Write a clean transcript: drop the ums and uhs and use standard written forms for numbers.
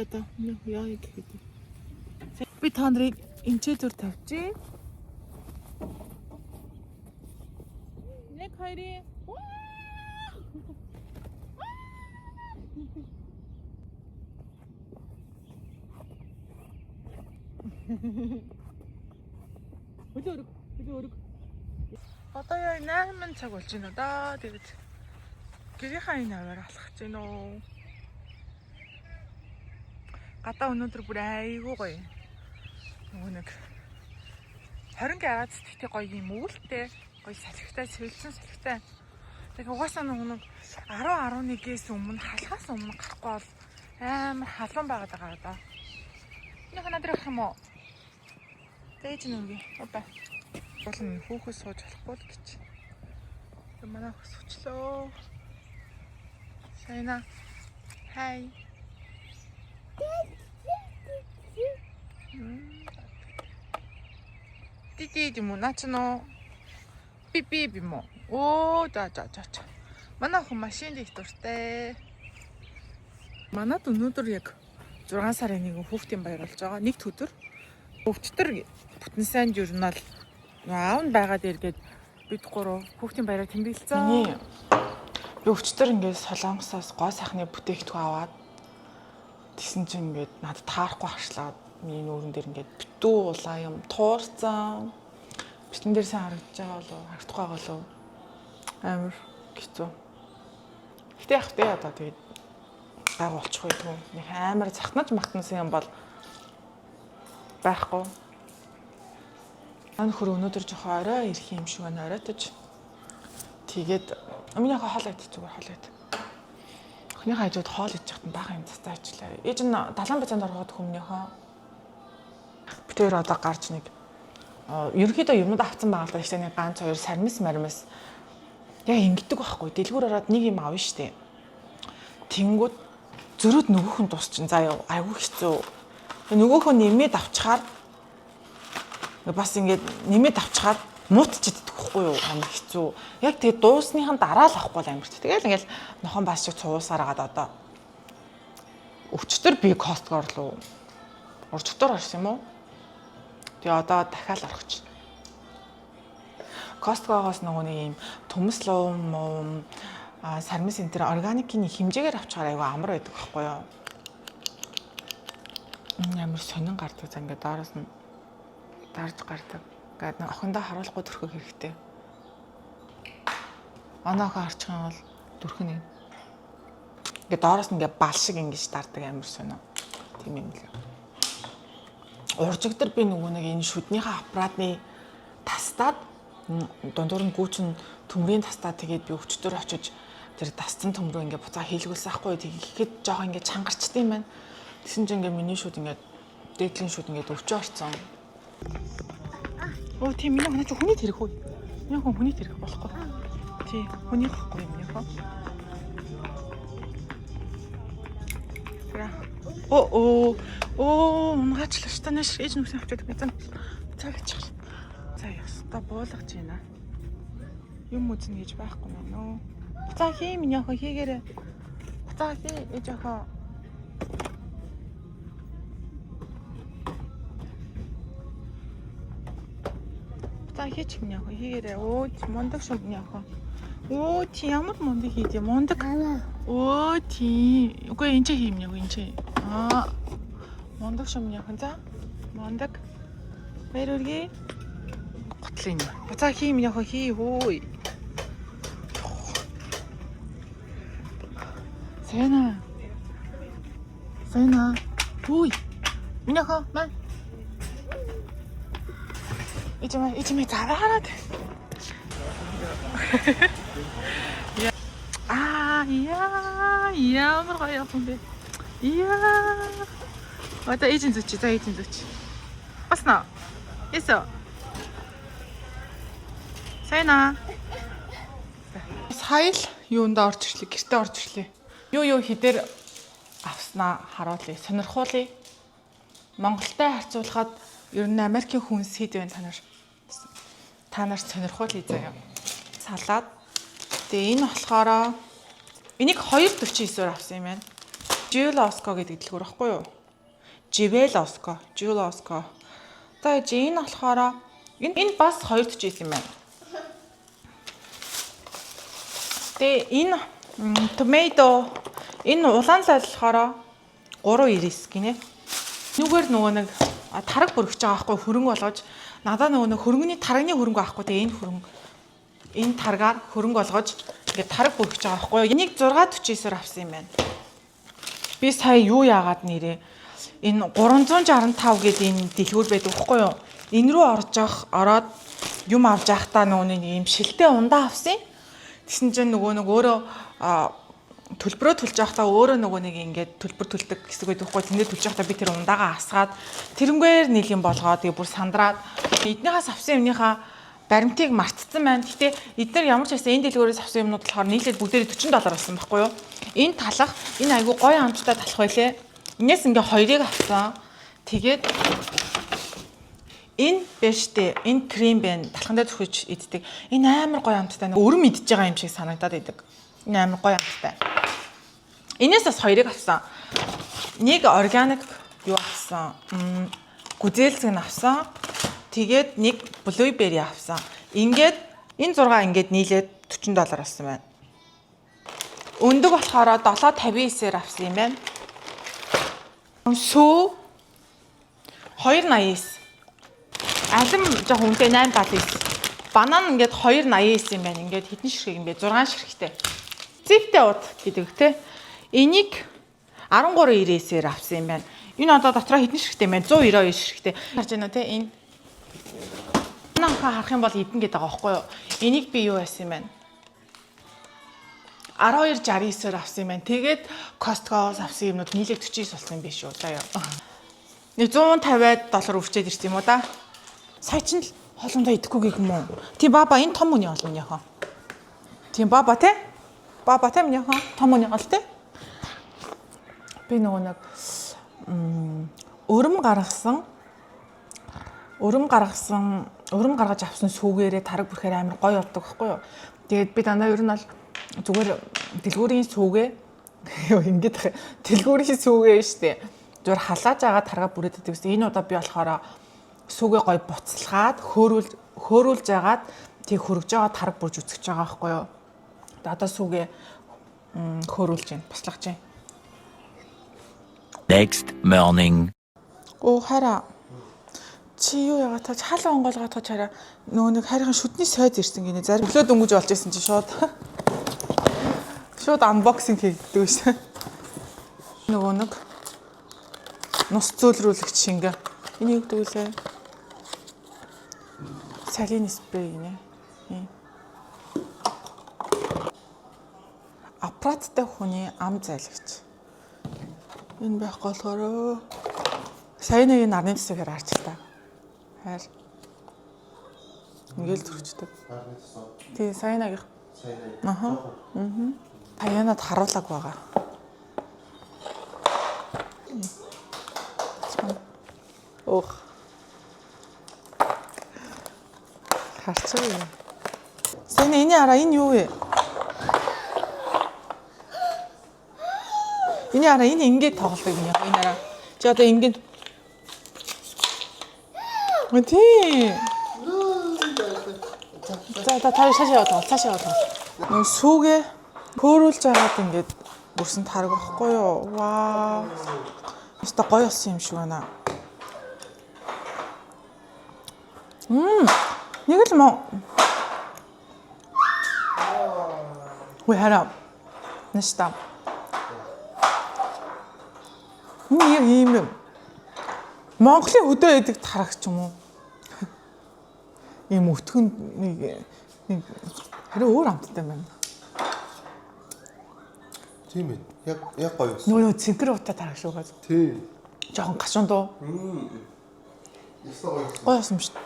одоо яа гэхэд. Би та нарыг эмчээ зүр тавьчих. Нэг хоёрын. Өдөр. Одоо яа 8 цаг болж байна да. Тэгээд гэрийнхаа энэ аваар алхаж байна уу. Гадаа өнөөдөр бүр айгүй гоё. Нөгөө нэг 20 градус тэгтээ гоё юм үүлтэй. Гоё салхитай, цэвэлсэн салхитай. Тэгээд угаасаа нэг 10-11-ээс өмнө халахаас өмнө гарахгүй бол амар халуун байгаад байгаа даа. Энэ ханаа дэрх юм уу? Тэгэж нүги. Опа. Болон хүүхээс сууж болохгүй л гэж. Манай хүүхс суучлоо. Сайна. Хай. Тити юм уу? Начно. Пипи юм уу? Оо, за. Манай хүн машинд их дуртай. Манад өнөөдөр яг 6 сарын 1 хүүхдийн баяр болж байгаа. Нэг өдөр. Өвчтөр бүтэн сайн журнал аав нь байгаад иргээд бид гурав хүүхдийн баяраа тэмдэглэсэн. Би өвчтөр ингээд Солонгосоос гоо сайхны бүтээгдэхүүн аваад тэгсэн чинь ингээд надад таарахгүй харшлаад миний нүүрэн дээр ингээд битүү улаан юм туурцсан. Битэн дээр сайн харагдаж байгаа болов харагдахгүй байгаа болов амар хэцүү. Гэтэ яг тэ одоо тэгээд гай болчих үйгүй. Нэг амар захнаж магтансан юм бол байхгүй. Анхөр өнөөдөр жоохон орой ирэх юм шиг байна оройтож. Тэгээд өмнөхөө хоол идэх зүгээр хоол ид. Охиныхаа хажууд хоол идэж байхад бага юм цацаачлаа. Ээж нь далайн бацаанд ороход хүмүүнийхөө битээр одоо гарч нэг ерөнхийдөө юмд авцсан байгаа л да штэ нэг ганц хоёр сармис мармис яг ингэдэг байхгүй. Дэлгүүр ороод нэг юм авна штэ. Тэнгүүд зөрөөд нөгөөх нь тусчин заа айгүй хэцүү. Нөгөөхөө нэмээд авчихаар бас ингээд нэмээд авчихаар муутчихэд гэхгүй юу амар хэцүү. Яг тэгээ дуусныхан дараа л авахгүй л амар. Тэгэл ингээл нохон бас шиг цуусаар агаад одоо өвчтөр би Costco руу уржтор орсон юм уу? Тэгээ одоо дахиад орох чинь. Costco-гоос нөгөө нэг юм төмс луум сармис энэ төр органикийн хэмжээгээр авчихаар айгүй амар байдаг байхгүй юу? Ямар сонин гардаг за ингээд доороос нь дарж гардаг. Ингээд нэг охиндоо харуулахгүй төрхөх хэрэгтэй. Оноохоо харчих юм бол төрх нь. Ингээд доороос нь ингээд бал шиг ингэж дардаг амар сонио. Тийм юм лээ. Уржигдэр би нөгөө нэг энэ шүднийхээ аппаратны тастаад дундуур нь гүүчин төмрийн тастаа тэгээд би өвчтөр очиж тэр тасцсан төмрөө ингээд буцаа хийлгүүлсэн ахгүй тэгэхэд жоох ингээд чангарчдсан юм байна. Тэсэн чинь ингээд миний шүд ингээд дээдлийн шүд ингээд өвчөө орцсон. Оо тийм миний хоноо ч хүний тэрх үү? Миний хүн хүний тэрх болохгүй. Тий, хүний гэхгүй юм яа. Унгаачлаа ш танаш ээж нүгсэн авчаад байсан. Цаг ачих. За яста буулгаж байна. Юм үзнэ гэж байхгүй мэн нөө. За хий миний охин хийгээрээ. За хий ээж охин. За хийч миний охин хийгээрээ. Өө мундаг шүү миний охин. Өө чи ямар мундаг хийдэ мундаг. Өө тий. Үгүй энэ хий миний охин энэ. Мундаг шүү миний охин за. Мундаг. Баяр үргээ. Готлын. За хий миний охин хий хөөе. Сайна. Ой. Миний охин маа. Ичмэ зараад. Ямар гоё юм бэ? Одоо эйжен зүч. Басна. Эсо. Сайна. Сая л юунд орж ирлээ, гэртээ орж ирлээ. Юу хідэр авснаа харуулъя, сонирхуулъя. Монголтой харьцуулахад ер нь Америкийн хүнс хэд вэ та нар сонирхуулъя заяа. Салаад. Тэгээ энэ болохоор энийг 2.49-оор авсан юм байна. Jewel Osco гэдэг дэлгүүр баггүй юу? Живелоско. За энэ болохоор энэ бас 240 юм байна. Тэгээ энэ tomato энэ улаан лал болохоор 3.99 гинэ. Нүгээр нөгөө нэг тараг бүргэж байгаа байхгүй хөрөнгө болгож надаа нөгөө нэг хөрөнгөний тарагны хөрөнгө авахгүй тэгээ энэ хөрөнгө энэ таргаар хөрөнгө болгож ингээд тараг бүргэж байгаа байхгүй энийг 649-оор авсан юм байна. Би сая юу яагаад нэрээ энэ 365 гэдэг энэ дэлгүүр байдаг байхгүй юу? Энэ рүү ороод юм авч явахдаа нөгөө нэг юм шилтэй ундаа авсан. Тэсэн чинь нөгөө нэг өөрөө төлбөрөө төлж явахдаа өөрөө нөгөө нэг ингээд төлбөр төлдөг хэсэг байдаг хгүй тэндээ төлж явахдаа би тэр ундаагаа асгаад тэрнгээр нийлэн болгоод тэгээ бүр сандраад эднийхээс авсан юмныхаа баримтыг мартцсан байна. Гэтэ эдгээр ямар ч байсан энэ дэлгүүрээс авсан юмнууд болохоор нийлээд бүгдээрээ $40 болсон байхгүй юу? Энэ талах энэ айгу гоё амттай талах байлээ. Инээс ингээ хоёрыг авсан. Тэгээд энэ бэштэй энэ крем байна. Талхандаа зүрхэж иддэг. Энэ амар гоё амттай. Өрөм идэж байгаа юм шиг санагдаад байдаг. Энэ амар гоё амттай. Энээс бас хоёрыг авсан. Нэг органик юу авсан? Гүзээлцэг нь авсан. Тэгээд нэг blueberry авсан. Ингээд энэ 6 ингээд нийлээд $40 болсон байна. Өндөг болохоор 7.59-ээр авсан юм байна. Сүү 2.89. Алим жоо хүнтэй 8.79. Банан ингээд 2.89 юм байна. Ингээд хэдэн ширхэг юм бэ? 6 ширхэгтэй. Зэвтэй ууд гэдэг те. Энийг 13.99-ээр авсан юм байна. Энэ одоо дотроо хэдэн ширхэгтэй юм бэ? 192 ширхэгтэй. Харж байна уу те? Энэ харах юм бол эдэн гэдэг байгаа байхгүй юу? Энийг би юу яасан юм бэ? 12.69-оор авсан юм байна. Тэгээд Costco-оос авсан юмнууд нийлээд 49 болсон юм биш үү? За ёо. Нэг $150 өрчээд ирсэн юм уу да? Сая чинь л хоолундаа идэхгүй гэх юм уу? Тийм баба энэ том үний хоол минийхоо. Тийм баба те? Баба те минийхоо том үний хоол те? Би нөгөө нэг өрөм гаргаж авсан сүүгээрээ тараг бүрхээр амар гоё болдог байхгүй юу? Тэгээд би дандаа ер нь бол зүгээр дэлгүүрийн сүүгээ ингэж дэлгүүрийн сүүгээ штэ. Зүгээр халааж агаад таргаа бүрээд байдаг гэсэн. Энэ удаа би болохоор сүүгээ гоё буцалгаад хөөрүүлж агаад тийг хөргөж байгаа тараг бүрж үсгэж байгаа байхгүй юу? Одоо сүүгээ хөөрүүлж байна, буцлагч байна. Next morning. Оо хараа. Чи юу яагаад тааж хаалга онгоолгоод тааж хараа нөгөө нэг харийн шүдний сойд ирсэн гинэ зарим өглөө дөнгөж болж исэн чи шууд анбоксинг хийгддэг шээ. Нөгөө нэг нус зөөлрүүлэгч шингэ. Энийг юу гэдэг вэ? Салины спрей гинэ. Аппараттай хүний ам зайлагч. Энэ байх болохоор сайн нэг нарны төсөөр харж та. Хайр. Ингээл төрчдөг. Тий, сайн агих. Аха. Таянад харуулаг байгаа. Ох. Харцгаа юм. Сайн энэ араа энэ юу вэ? Энэ араа энэ ингээд тоглодог юм яа. Энэ араа. Чи одоо ингээд Тий. За цаашаа яваа. Нөө сүүгээ хөөрүүлж агаад ингээд бүрсэн тараг байхгүй юу? Вау. Өстө гоё болсон юм шиг байна. Нэг л мөн. Ой хараа. Нэстам. Ийм Монголын хөдөө эдэг тарах ч юм уу? Ийм өтгөн нэг харин өөр амттай байна. Тийм ээ. Яг гоё. Нөө цэнхэр утаа тарах шүү газ. Тийм. Жохон гашуун дуу. Ястаа гоё. Гоё юм шүү